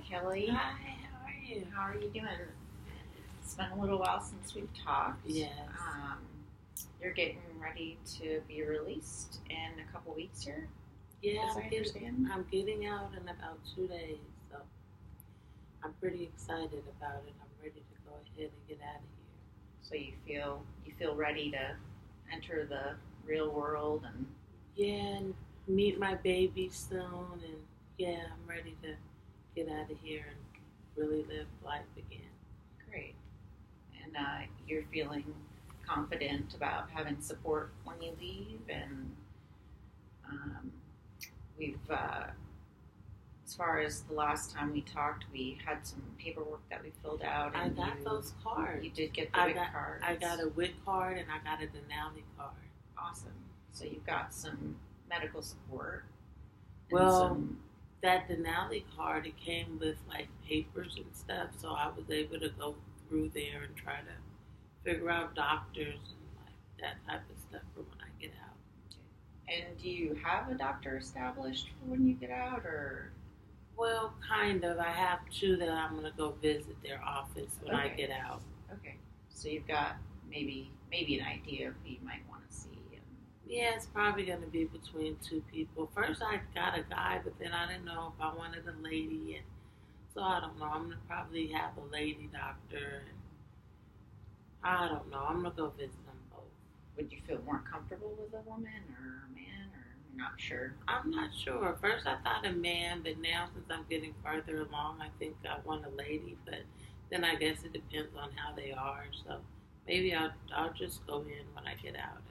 Kelly. Hi, how are you? How are you doing? It's been a little while since we've talked. Yes. You're getting ready to be released in a couple weeks here? Yeah, as I understand. I'm getting out in about 2 days, so I'm pretty excited about it. I'm ready to go ahead and get out of here. So you feel ready to enter the real world and and meet my baby soon, and yeah, I'm ready to get out of here and really live life again. great. And you're feeling confident about having support when you leave, and we've as far as the last time we talked, we had some paperwork that we filled out. I And got those cards. You did get the WIC cards. I got a WIC card and I got a Denali card. Awesome. So you've got some medical support. Well, that Denali card, it came with like papers and stuff, so I was able to go through there and try to figure out doctors and like that type of stuff for when I get out. Okay. And do you have a doctor established for when you get out, or? Well, kind of. I have two that I'm going to go visit their office when I get out. Okay. So you've got maybe an idea of who you might want to see. Yeah, it's probably going to be between two people. First, I got a guy, but then I didn't know if I wanted a lady, and so I don't know. I'm going to probably have a lady doctor, and I don't know. I'm going to go visit them both. Would you feel more comfortable with a woman or a man, or you're not sure? I'm not sure. First, I thought a man, but now since I'm getting further along, I think I want a lady. But then I guess it depends on how they are. So maybe I'll just go in when I get out.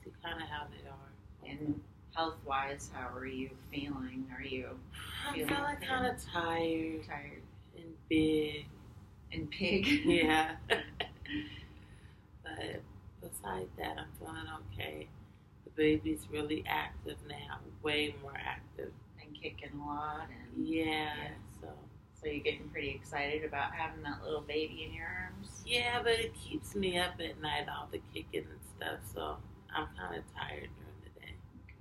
See kind of how they are. And health-wise, how are you feeling? Are you feeling kind of tired. Tired. And big. And big? Yeah. But besides that, I'm feeling okay. The baby's really active now. Way more active. And kicking a lot. And yeah. So you're getting pretty excited about having that little baby in your arms? Yeah, but it keeps me up at night, all the kicking and stuff, so I'm kind of tired during the day. Okay.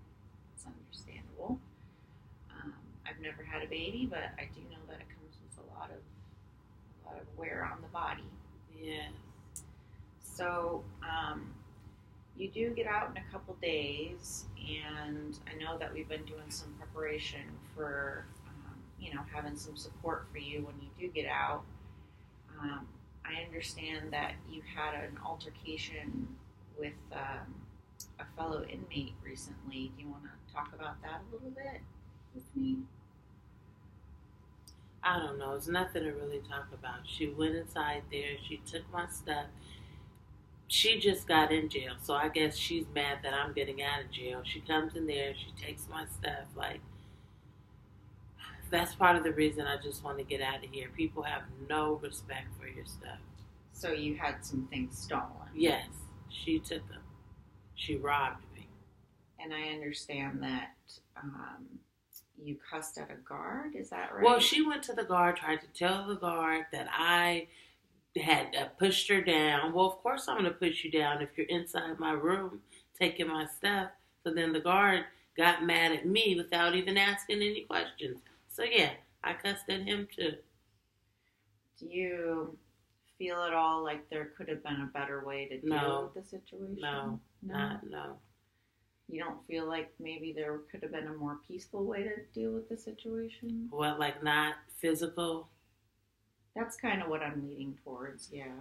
That's understandable. I've never had a baby, but I do know that it comes with a lot of wear on the body. Yes. So you do get out in a couple days, and I know that we've been doing some preparation for, having some support for you when you do get out. I understand that you had an altercation with a fellow inmate recently. Do you want to talk about that a little bit with me? I don't know. It's nothing to really talk about. She went inside there. She took my stuff. She just got in jail, so I guess she's mad that I'm getting out of jail. She comes in there. She takes my stuff. Like, that's part of the reason I just want to get out of here. People have no respect for your stuff. So you had some things stolen? Yes. She took them. She robbed me. And I understand that you cussed at a guard, is that right? Well, she went to the guard, tried to tell the guard that I had pushed her down. Well, of course I'm going to push you down if you're inside my room taking my stuff. So then the guard got mad at me without even asking any questions. So yeah, I cussed at him too. Do you feel at all like there could have been a better way to deal with the situation? No. You don't feel like maybe there could have been a more peaceful way to deal with the situation? Well, like not physical? That's kind of what I'm leaning towards, yeah.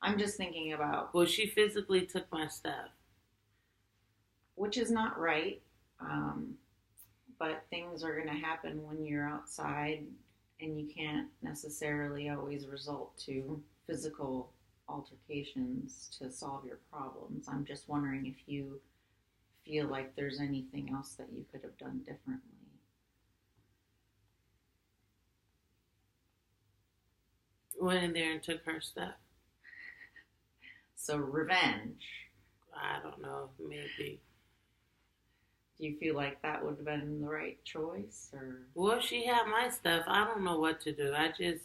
I'm just thinking about... Well, she physically took my stuff. Which is not right, but things are going to happen when you're outside, and you can't necessarily always resort to physical altercations to solve your problems. I'm just wondering if you feel like there's anything else that you could have done differently. Went in there and took her stuff. So revenge. I don't know, maybe. Do you feel like that would have been the right choice? Or? Well, she had my stuff. I don't know what to do. I just,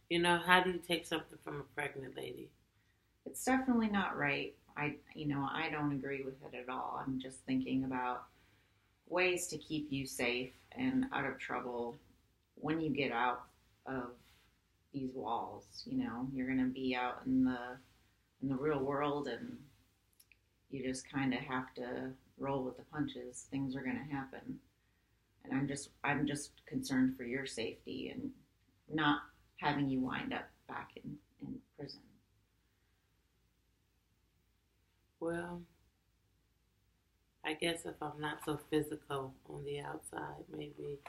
how do you take something from a pregnant lady? It's definitely not right. I don't agree with it at all. I'm just thinking about ways to keep you safe and out of trouble when you get out of these walls, you're going to be out in the real world, and you just kind of have to roll with the punches. Things are going to happen. And I'm just concerned for your safety and not having you wind up back in prison. Well, I guess if I'm not so physical on the outside, maybe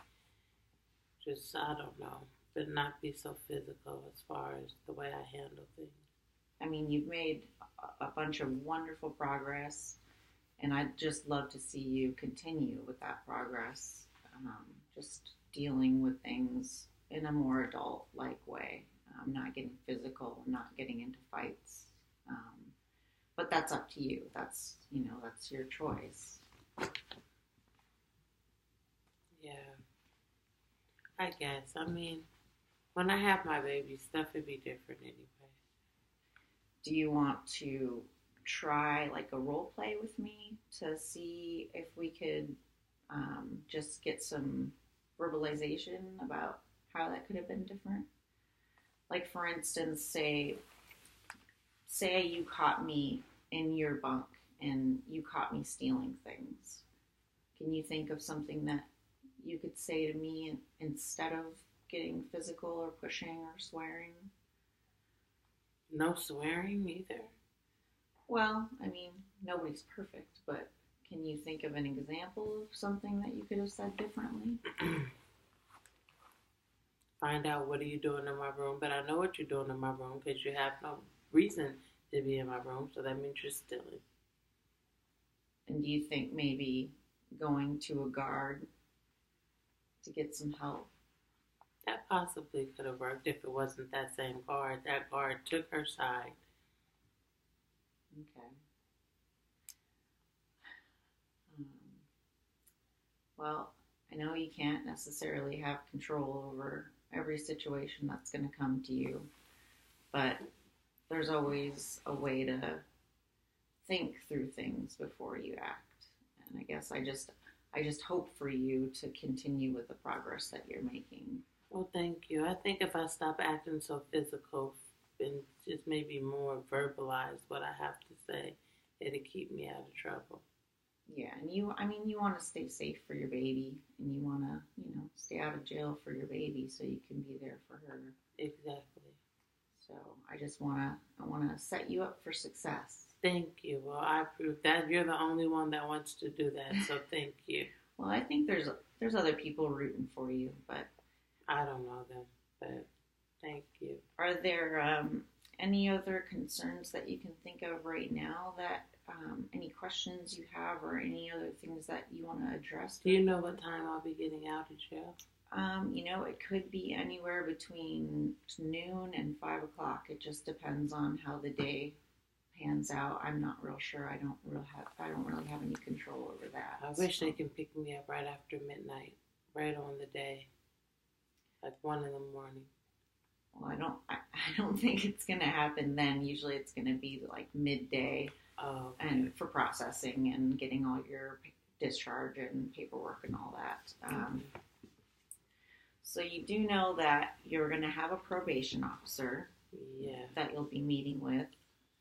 just, I don't know, but not be so physical as far as the way I handle things. I mean, you've made a bunch of wonderful progress, and I'd just love to see you continue with that progress, just dealing with things in a more adult-like way, not getting physical, not getting into fights. But that's up to you. That's your choice. Yeah, I guess. I mean, when I have my baby, stuff would be different anyway. Do you want to try like a role play with me to see if we could just get some verbalization about how that could have been different? Like, for instance, say you caught me in your bunk and you caught me stealing things. Can you think of something that you could say to me instead of getting physical or pushing or swearing? No swearing either. Well, I mean, nobody's perfect, but can you think of an example of something that you could have said differently? Find out what are you doing in my room, but I know what you're doing in my room because you have no reason to be in my room, so that means you're stealing. And do you think maybe going to a guard to get some help? That possibly could have worked if it wasn't that same guard. That guard took her side. Okay. Well, I know you can't necessarily have control over every situation that's going to come to you, but there's always a way to think through things before you act. And I guess I just hope for you to continue with the progress that you're making. Well, thank you. I think if I stop acting so physical and just maybe more verbalize what I have to say, it'll keep me out of trouble. Yeah, and you want to stay safe for your baby, and you want to, stay out of jail for your baby so you can be there for her. Exactly. So I want to set you up for success. Thank you. Well, I approve that. You're the only one that wants to do that, so thank you. Well, I think there's other people rooting for you, but I don't know them, but thank you. Are there any other concerns that you can think of right now that any questions you have or any other things that you want to address? Do you know what time I'll be getting out of jail? It could be anywhere between noon and 5 o'clock. It just depends on how the day pans out. I'm not real sure. I don't really have any control over that. I wish they can pick me up right after midnight, right on the day, like 1 in the morning. Well, I don't think it's gonna happen then. Usually, it's gonna be like midday. Oh, okay. And for processing and getting all your discharge and paperwork and all that. So you do know that you're going to have a probation officer that you'll be meeting with,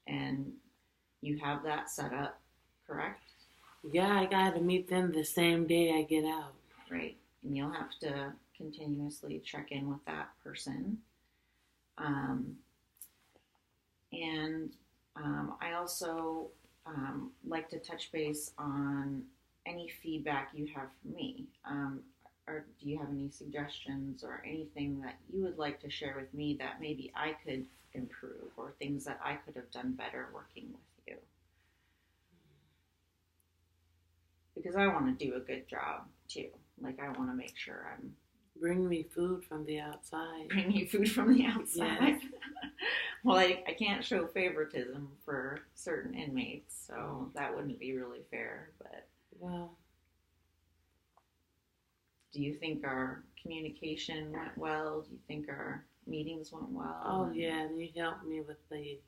and you have that set up, correct? Yeah, I got to meet them the same day I get out. Right, and you'll have to continuously check in with that person. I also like to touch base on any feedback you have for me. Or do you have any suggestions or anything that you would like to share with me that maybe I could improve, or things that I could have done better working with you? Because I want to do a good job too. Like, I want to make sure I'm... Bring me food from the outside. Bring you food from the outside? Yes. Well, I can't show favoritism for certain inmates, so that wouldn't be really fair. But well, do you think our communication went well? Do you think our meetings went well? Oh, yeah, and you helped me with the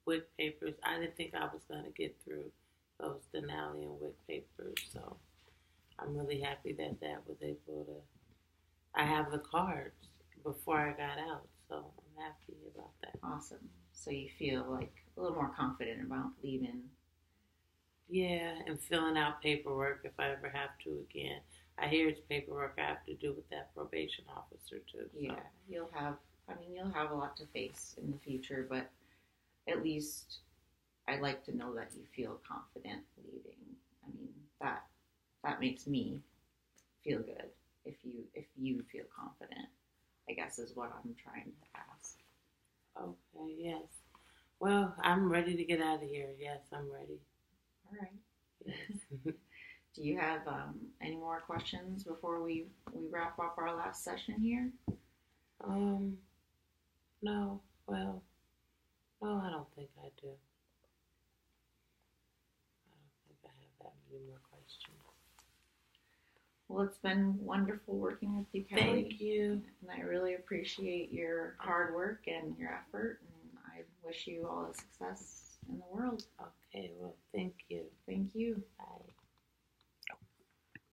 WIC papers. I didn't think I was going to get through those Denali and WIC papers, so I'm really happy that was able to... I have the cards before I got out, so I'm happy about that. Awesome. So you feel like a little more confident about leaving. Yeah, and filling out paperwork if I ever have to again. I hear it's paperwork I have to do with that probation officer too. So. Yeah, you'll have a lot to face in the future, but at least I'd like to know that you feel confident leaving. I mean, that makes me feel good if you feel confident, I guess is what I'm trying to ask. Okay, yes. Well, I'm ready to get out of here. Yes, I'm ready. All right. Yes. Do you have any more questions before we wrap up our last session here? No. Well, no, I don't think I do. I don't think I have that many more questions. Well, it's been wonderful working with you, Kelly. Thank you. And I really appreciate your hard work and your effort. And I wish you all the success in the world. Okay, well, thank you. Thank you.